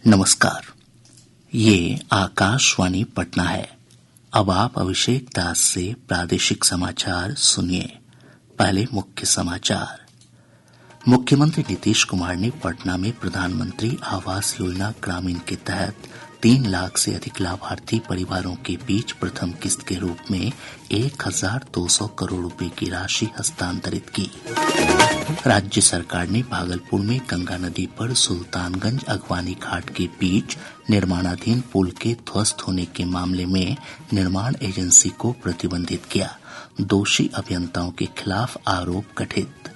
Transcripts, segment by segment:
नमस्कार। ये आकाशवाणी पटना है। अब आप अभिषेक दास से प्रादेशिक समाचार सुनिए। पहले मुख्य समाचार। मुख्यमंत्री नीतीश कुमार ने पटना में प्रधानमंत्री आवास योजना ग्रामीण के तहत 3 लाख से अधिक लाभार्थी परिवारों के बीच प्रथम किस्त के रूप में 1,200 करोड़ रुपए की राशि हस्तांतरित की। राज्य सरकार ने भागलपुर में गंगा नदी पर सुल्तानगंज अगवानी घाट के बीच निर्माणाधीन पुल के ध्वस्त होने के मामले में निर्माण एजेंसी को प्रतिबंधित किया। दोषी अभियंताओं के खिलाफ आरोप गठित।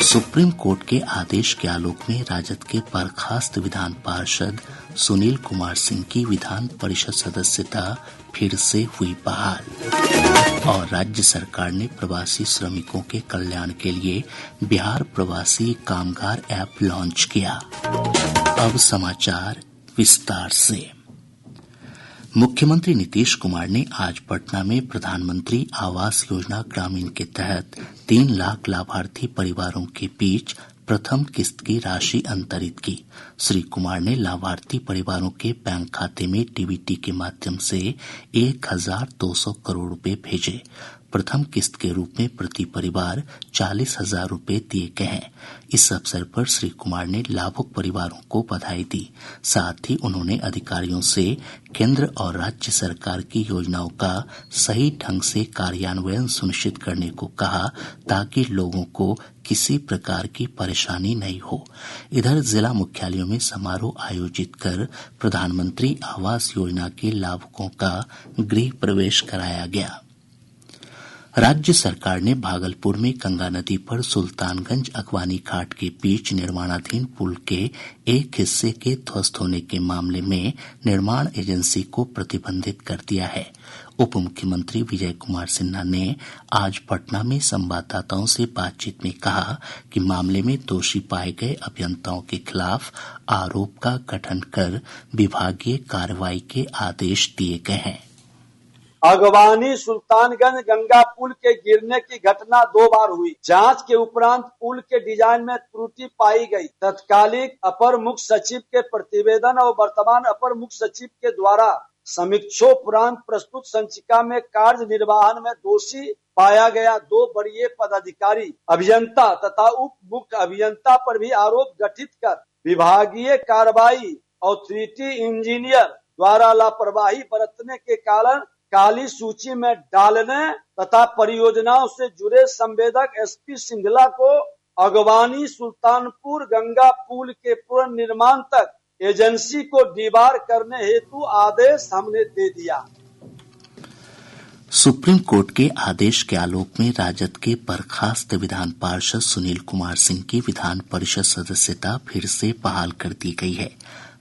सुप्रीम कोर्ट के आदेश के आलोक में राजद के बर्खास्त विधान पार्षद सुनील कुमार सिंह की विधान परिषद सदस्यता फिर से हुई बहाल। और राज्य सरकार ने प्रवासी श्रमिकों के कल्याण के लिए बिहार प्रवासी कामगार ऐप लॉन्च किया। अब समाचार विस्तार से। मुख्यमंत्री नीतीश कुमार ने आज पटना में प्रधानमंत्री आवास योजना ग्रामीण के तहत 3 लाख लाभार्थी परिवारों के बीच प्रथम किस्त की राशि अंतरित की। श्री कुमार ने लाभार्थी परिवारों के बैंक खाते में डीबीटी के माध्यम से 1,200 करोड़ रुपए भेजे। प्रथम किस्त के रूप में प्रति परिवार 40,000 रुपए दिए गए हैं। इस अवसर पर श्री कुमार ने लाभुक परिवारों को बधाई दी। साथ ही उन्होंने अधिकारियों से केंद्र और राज्य सरकार की योजनाओं का सही ढंग से कार्यान्वयन सुनिश्चित करने को कहा, ताकि लोगों को किसी प्रकार की परेशानी नहीं हो। इधर जिला मुख्यालयों में समारोह आयोजित कर प्रधानमंत्री आवास योजना के लाभुकों का गृह प्रवेश कराया गया। राज्य सरकार ने भागलपुर में गंगा नदी पर सुल्तानगंज अगवानी घाट के बीच निर्माणाधीन पुल के एक हिस्से के ध्वस्त होने के मामले में निर्माण एजेंसी को प्रतिबंधित कर दिया है। उप मुख्यमंत्री विजय कुमार सिन्हा ने आज पटना में संवाददाताओं से बातचीत में कहा कि मामले में दोषी पाए गए अभियंताओं के खिलाफ आरोप का गठन कर विभागीय कार्रवाई के आदेश दिए गए हैं। अगवानी सुल्तानगंज गंगा पुल के गिरने की घटना 2 बार हुई। जांच के उपरांत पुल के डिजाइन में त्रुटि पाई गई। तत्कालिक अपर मुख्य सचिव के प्रतिवेदन और वर्तमान अपर मुख्य सचिव के द्वारा समीक्षोपरांत प्रस्तुत संचिका में कार्य निर्वहन में दोषी पाया गया 2 वरीय पदाधिकारी अभियंता तथा उप मुख्य अभियंता पर भी आरोप गठित कर विभागीय कार्रवाई और 3T इंजीनियर द्वारा लापरवाही बरतने के कारण काली सूची में डालने तथा परियोजनाओं से जुड़े संवेदक एसपी सिंघला को अगवानी सुल्तानपुर गंगा पुल के पुनर्निर्माण तक एजेंसी को डीबार करने हेतु आदेश हमने दे दिया। सुप्रीम कोर्ट के आदेश के आलोक में राजद के बर्खास्त विधान पार्षद सुनील कुमार सिंह की विधान परिषद सदस्यता फिर से बहाल कर दी गई है।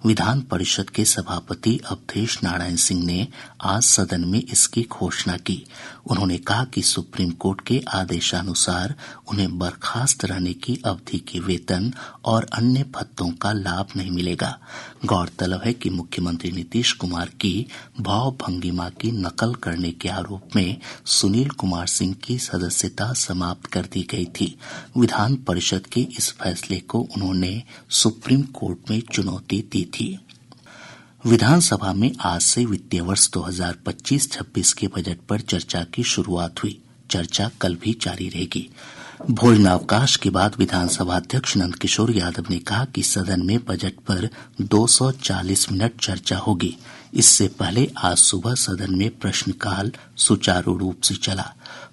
विधान परिषद के सभापति अवधेश नारायण सिंह ने आज सदन में इसकी घोषणा की। उन्होंने कहा कि सुप्रीम कोर्ट के आदेशानुसार उन्हें बर्खास्त रहने की अवधि के वेतन और अन्य भत्तों का लाभ नहीं मिलेगा। गौरतलब है कि मुख्यमंत्री नीतीश कुमार की भाव भंगिमा की नकल करने के आरोप में सुनील कुमार सिंह की सदस्यता समाप्त कर दी गई थी। विधान परिषद के इस फैसले को उन्होंने सुप्रीम कोर्ट में चुनौती दी थी। विधानसभा में आज से वित्तीय वर्ष 2025-26 के बजट पर चर्चा की शुरुआत हुई। चर्चा कल भी जारी रहेगी। भोजनावकाश के बाद विधानसभा अध्यक्ष नंदकिशोर यादव ने कहा कि सदन में बजट पर 240 मिनट चर्चा होगी। इससे पहले आज सुबह सदन में प्रश्नकाल सुचारू रूप से चला।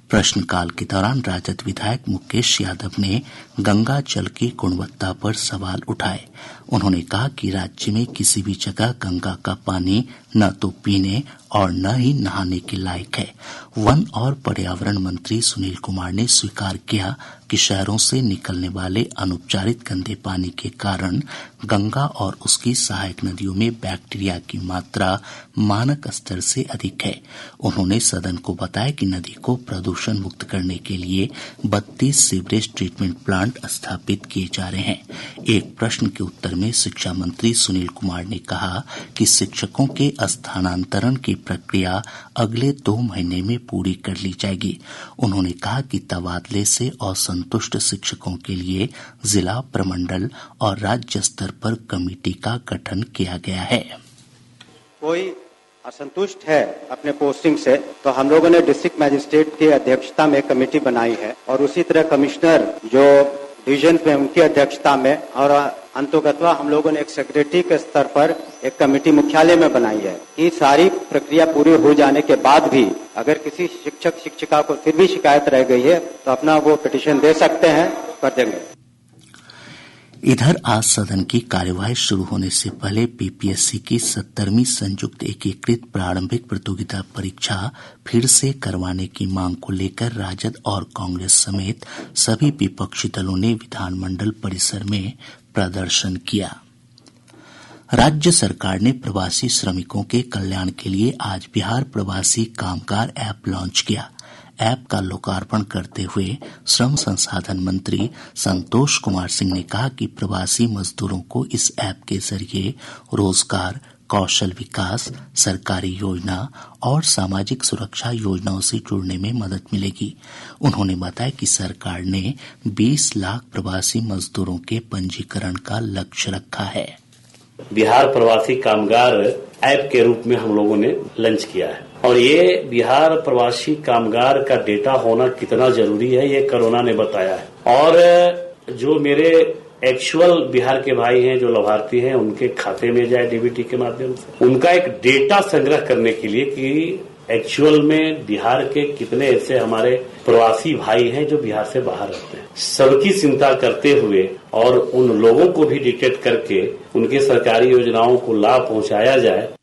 प्रश्नकाल के दौरान राजद विधायक मुकेश यादव ने गंगा जल की गुणवत्ता पर सवाल उठाए। उन्होंने कहा कि राज्य में किसी भी जगह गंगा का पानी न तो पीने और न ही नहाने के लायक है। वन और पर्यावरण मंत्री सुनील कुमार ने स्वीकार किया कि शहरों से निकलने वाले अनुपचारित गंदे पानी के कारण गंगा और उसकी सहायक नदियों में बैक्टीरिया की मात्रा मानक स्तर से अधिक है। उन्होंने सदन को बताया कि नदी को प्रदूषण मुक्त करने के लिए 32 सीवरेज ट्रीटमेंट प्लांट स्थापित किए जा रहे हैं। एक प्रश्न के उत्तर में शिक्षा मंत्री सुनील कुमार ने कहा कि शिक्षकों के स्थानांतरण की प्रक्रिया अगले 2 महीने में पूरी कर ली जाएगी। उन्होंने कहा कि तबादले से असंतुष्ट शिक्षकों के लिए जिला, प्रमंडल और राज्य स्तर पर कमेटी का गठन किया गया है। कोई असंतुष्ट है अपने पोस्टिंग से तो हम लोगों ने डिस्ट्रिक्ट मजिस्ट्रेट की अध्यक्षता में कमेटी बनाई है और उसी तरह कमिश्नर जो डिवीजन में उनकी अध्यक्षता में और अंतोगत्वा हम लोगों ने एक सेक्रेटरी के स्तर पर एक कमेटी मुख्यालय में बनाई है कि सारी प्रक्रिया पूरी हो जाने के बाद भी अगर किसी शिक्षक शिक्षिका को फिर भी शिकायत रह गई है तो अपना वो पिटीशन दे सकते हैं, कर देंगे। इधर आज सदन की कार्यवाही शुरू होने से पहले बीपीएससी की 70वीं संयुक्त एकीकृत प्रारंभिक प्रतियोगिता परीक्षा फिर से करवाने की मांग को लेकर राजद और कांग्रेस समेत सभी विपक्षी दलों ने विधानमंडल परिसर में प्रदर्शन किया। राज्य सरकार ने प्रवासी श्रमिकों के कल्याण के लिए आज बिहार प्रवासी कामगार ऐप लॉन्च किया। ऐप का लोकार्पण करते हुए श्रम संसाधन मंत्री संतोष कुमार सिंह ने कहा कि प्रवासी मजदूरों को इस ऐप के जरिए रोजगार, कौशल विकास, सरकारी योजना और सामाजिक सुरक्षा योजनाओं से जुड़ने में मदद मिलेगी। उन्होंने बताया कि सरकार ने 20 लाख प्रवासी मजदूरों के पंजीकरण का लक्ष्य रखा है। बिहार प्रवासी कामगार ऐप के रूप में हम लोगों ने लॉन्च किया है और ये बिहार प्रवासी कामगार का डेटा होना कितना जरूरी है ये कोरोना ने बताया है। और जो मेरे एक्चुअल बिहार के भाई हैं जो लाभार्थी हैं उनके खाते में जाए डीबीटी के माध्यम से उनका एक डेटा संग्रह करने के लिए कि एक्चुअल में बिहार के कितने ऐसे हमारे प्रवासी भाई हैं जो बिहार से बाहर रहते हैं, सबकी चिंता करते हुए और उन लोगों को भी डिटेक्ट करके उनके सरकारी योजनाओं को लाभ पहुंचाया जाए।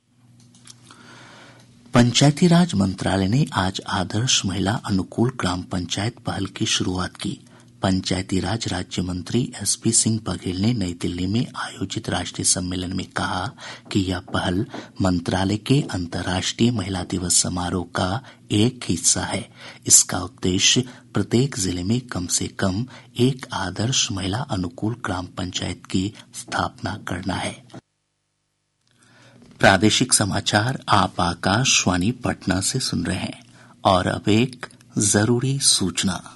पंचायती राज मंत्रालय ने आज आदर्श महिला अनुकूल ग्राम पंचायत पहल की शुरुआत की। पंचायती राज राज्य मंत्री एसपी सिंह बघेल ने नई दिल्ली में आयोजित राष्ट्रीय सम्मेलन में कहा कि यह पहल मंत्रालय के अंतर्राष्ट्रीय महिला दिवस समारोह का एक हिस्सा है। इसका उद्देश्य प्रत्येक जिले में कम से कम एक आदर्श महिला अनुकूल ग्राम पंचायत की स्थापना करना है। प्रादेशिक समाचार आप आकाशवाणी पटना से सुन रहे हैं और अब एक जरूरी सूचना।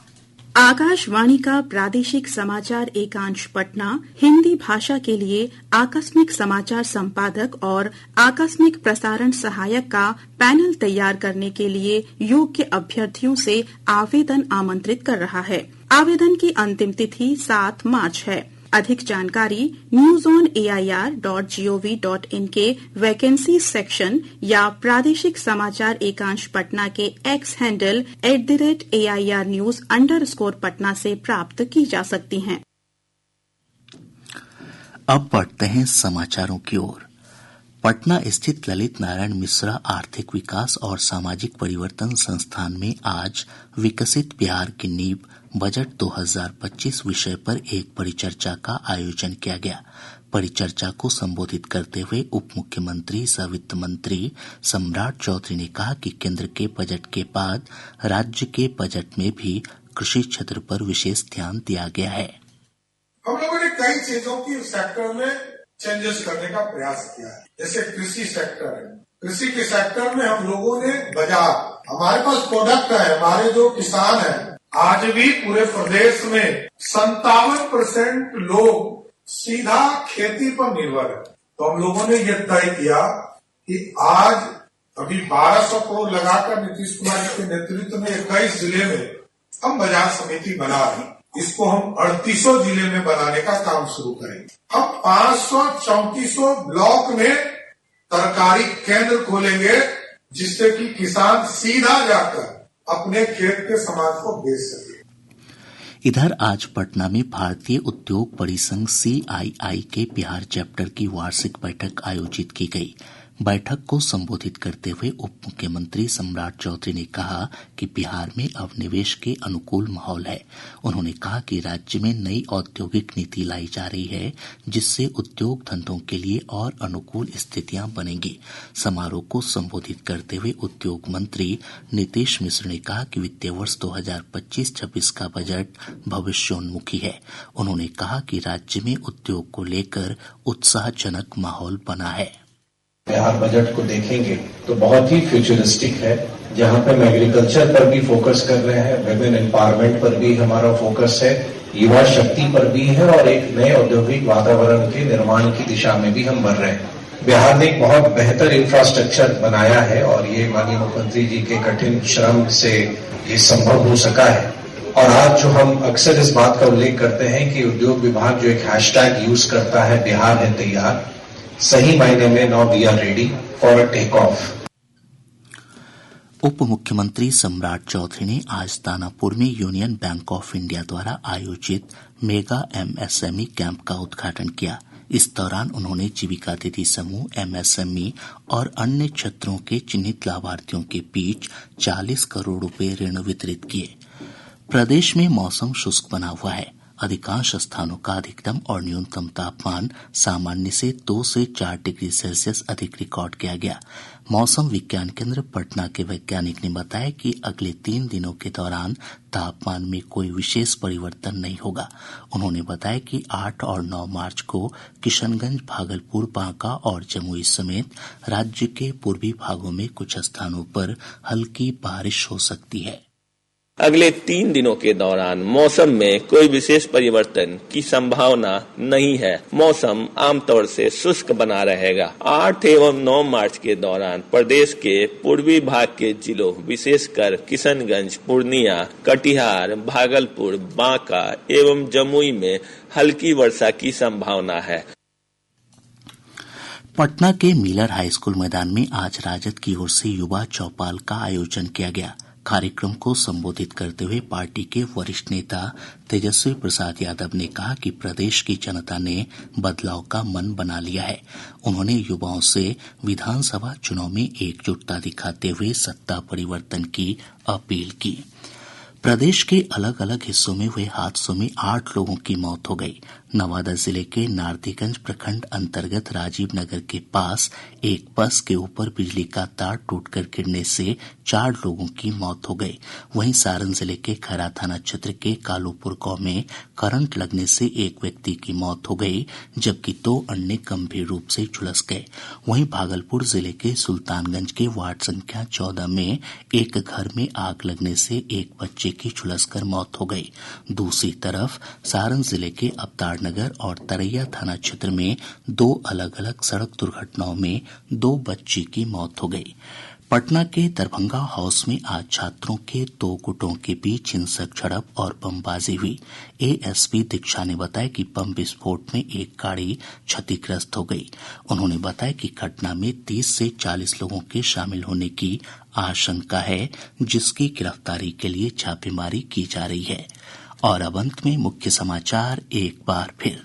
आकाशवाणी का प्रादेशिक समाचार एकांश पटना हिंदी भाषा के लिए आकस्मिक समाचार संपादक और आकस्मिक प्रसारण सहायक का पैनल तैयार करने के लिए योग्य अभ्यर्थियों से आवेदन आमंत्रित कर रहा है। आवेदन की अंतिम तिथि 7 मार्च है। अधिक जानकारी newsonair.gov.in के वैकेंसी सेक्शन या प्रादेशिक समाचार एकांश पटना के एक्स हैंडल @AIRnews_पटना से प्राप्त की जा सकती हैं। अब बढ़ते हैं समाचारों की ओर। पटना स्थित ललित नारायण मिश्रा आर्थिक विकास और सामाजिक परिवर्तन संस्थान में आज विकसित बिहार की नींव बजट 2025 विषय पर एक परिचर्चा का आयोजन किया गया। परिचर्चा को संबोधित करते हुए उप मुख्यमंत्री सह वित्त मंत्री सम्राट चौधरी ने कहा कि केंद्र के बजट के बाद राज्य के बजट में भी कृषि क्षेत्र पर विशेष ध्यान दिया गया है। हम लोगों ने कई चीजों की सेक्टर में चेंजेस करने का प्रयास किया है। जैसे कृषि सेक्टर है, कृषि के सेक्टर में हम लोगों ने बाजार, हमारे पास प्रोडक्ट है, हमारे जो किसान है आज भी पूरे प्रदेश में 57% लोग सीधा खेती पर निर्भर है। तो हम लोगों ने ये तय किया कि आज अभी 1200 करोड़ लगाकर नीतीश कुमार के नेतृत्व में 21 जिले में हम बाजार समिति बना रहे हैं। इसको हम 3800 जिले में बनाने का काम शुरू करेंगे। हम 500-3400 ब्लॉक में तरकारी केंद्र खोलेंगे जिससे कि किसान सीधा जाकर अपने खेत के सामान को बेच सके। इधर आज पटना में भारतीय उद्योग परिसंघ CII के बिहार चैप्टर की वार्षिक बैठक आयोजित की गई। बैठक को संबोधित करते हुए उप मुख्यमंत्री सम्राट चौधरी ने कहा कि बिहार में अब निवेश के अनुकूल माहौल है। उन्होंने कहा कि राज्य में नई औद्योगिक नीति लाई जा रही है जिससे उद्योग धंधों के लिए और अनुकूल स्थितियां बनेंगी। समारोह को संबोधित करते हुए उद्योग मंत्री नीतीश मिश्र ने कहा कि वित्तीय वर्ष 2025-26 का बजट भविष्योन्मुखी है। उन्होंने कहा कि राज्य में उद्योग को लेकर उत्साहजनक माहौल बना है। बिहार बजट को देखेंगे तो बहुत ही फ्यूचरिस्टिक है, जहां पे हम एग्रीकल्चर पर भी फोकस कर रहे हैं, विमेन एम्पावरमेंट पर भी हमारा फोकस है, युवा शक्ति पर भी है और एक नए औद्योगिक वातावरण के निर्माण की दिशा में भी हम बढ़ रहे हैं। बिहार ने एक बहुत बेहतर इंफ्रास्ट्रक्चर बनाया है और ये माननीय मुख्यमंत्री जी के कठिन श्रम से ये संभव हो सका है। और आज जो हम अक्सर इस बात का उल्लेख करते हैं कि उद्योग विभाग जो एक हैशटैग यूज करता है, बिहार है तैयार, सही मायने में now we are ready for a take off. उप मुख्यमंत्री सम्राट चौधरी ने आज दानापुर में यूनियन बैंक ऑफ इंडिया द्वारा आयोजित मेगा एमएसएमई कैंप का उद्घाटन किया। इस दौरान उन्होंने जीविका दीदी समूह, एमएसएमई और अन्य क्षेत्रों के चिन्हित लाभार्थियों के बीच 40 करोड़ रुपए ऋण वितरित किए। प्रदेश में मौसम शुष्क बना हुआ है। अधिकांश स्थानों का अधिकतम और न्यूनतम तापमान सामान्य से 2 से 4 डिग्री सेल्सियस अधिक रिकॉर्ड किया गया। मौसम विज्ञान केंद्र पटना के वैज्ञानिक ने बताया कि अगले 3 दिनों के दौरान तापमान में कोई विशेष परिवर्तन नहीं होगा। उन्होंने बताया कि 8 और 9 मार्च को किशनगंज, भागलपुर, बांका और जमुई समेत राज्य के पूर्वी भागों में कुछ स्थानों पर हल्की बारिश हो सकती है। अगले 3 दिनों के दौरान मौसम में कोई विशेष परिवर्तन की संभावना नहीं है। मौसम आमतौर से शुष्क बना रहेगा। 8 एवं 9 मार्च के दौरान प्रदेश के पूर्वी भाग के जिलों विशेषकर किशनगंज, पूर्णिया, कटिहार, भागलपुर, बांका एवं जमुई में हल्की वर्षा की संभावना है। पटना के मिलर हाई स्कूल मैदान में आज राजद की ओर से युवा चौपाल का आयोजन किया गया। कार्यक्रम को संबोधित करते हुए पार्टी के वरिष्ठ नेता तेजस्वी प्रसाद यादव ने कहा कि प्रदेश की जनता ने बदलाव का मन बना लिया है। उन्होंने युवाओं से विधानसभा चुनाव में एकजुटता दिखाते हुए सत्ता परिवर्तन की अपील की। प्रदेश के अलग अलग हिस्सों में हुए हादसों में 8 लोगों की मौत हो गई। नवादा जिले के नारदीगंज प्रखंड अंतर्गत राजीव नगर के पास एक बस के ऊपर बिजली का तार टूटकर गिरने से 4 लोगों की मौत हो गई। वहीं सारण जिले के खैरा थाना क्षेत्र के कालूपुर गांव में करंट लगने से एक व्यक्ति की मौत हो गई, जबकि 2 अन्य गंभीर रूप से झुलस गए। वहीं भागलपुर जिले के सुल्तानगंज के वार्ड संख्या 14 में एक घर में आग लगने से एक बच्चे की झुलसकर मौत हो गई। दूसरी तरफ सारण जिले के अवतार नगर और तरैया थाना क्षेत्र में 2 अलग अलग सड़क दुर्घटनाओं में 2 बच्ची की मौत हो गई। पटना के दरभंगा हाउस में आज छात्रों के 2 गुटों के बीच हिंसक झड़प और बमबाजी हुई। एएसपी दीक्षा ने बताया कि बम विस्फोट में एक गाड़ी क्षतिग्रस्त हो गई। उन्होंने बताया कि घटना में 30 से 40 लोगों के शामिल होने की आशंका है, जिसकी गिरफ्तारी के लिए छापेमारी की जा रही है। और अब अंत में मुख्य समाचार एक बार फिर।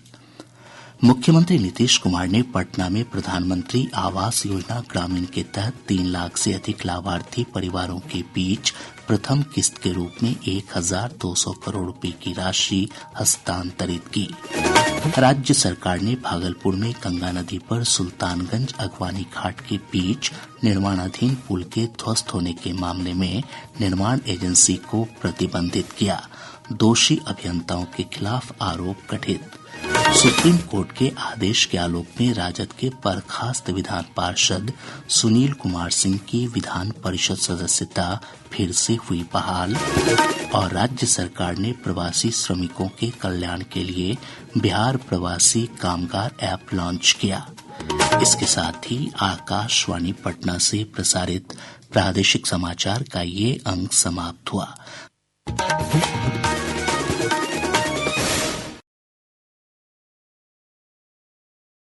मुख्यमंत्री नीतीश कुमार ने पटना में प्रधानमंत्री आवास योजना ग्रामीण के तहत 3 लाख से अधिक लाभार्थी परिवारों के बीच प्रथम किस्त के रूप में 1200 करोड़ रुपए की राशि हस्तांतरित की। राज्य सरकार ने भागलपुर में गंगा नदी पर सुल्तानगंज अगवानी घाट के बीच निर्माणाधीन पुल के ध्वस्त होने के मामले में निर्माण एजेंसी को प्रतिबंधित किया। दोषी अभियंताओं के खिलाफ आरोप गठित। सुप्रीम कोर्ट के आदेश के आलोक में राजद के बर्खास्त विधान पार्षद सुनील कुमार सिंह की विधान परिषद सदस्यता फिर से हुई बहाल। और राज्य सरकार ने प्रवासी श्रमिकों के कल्याण के लिए बिहार प्रवासी कामगार ऐप लॉन्च किया। इसके साथ ही आकाशवाणी पटना से प्रसारित प्रादेशिक समाचार का ये अंक समाप्त हुआ।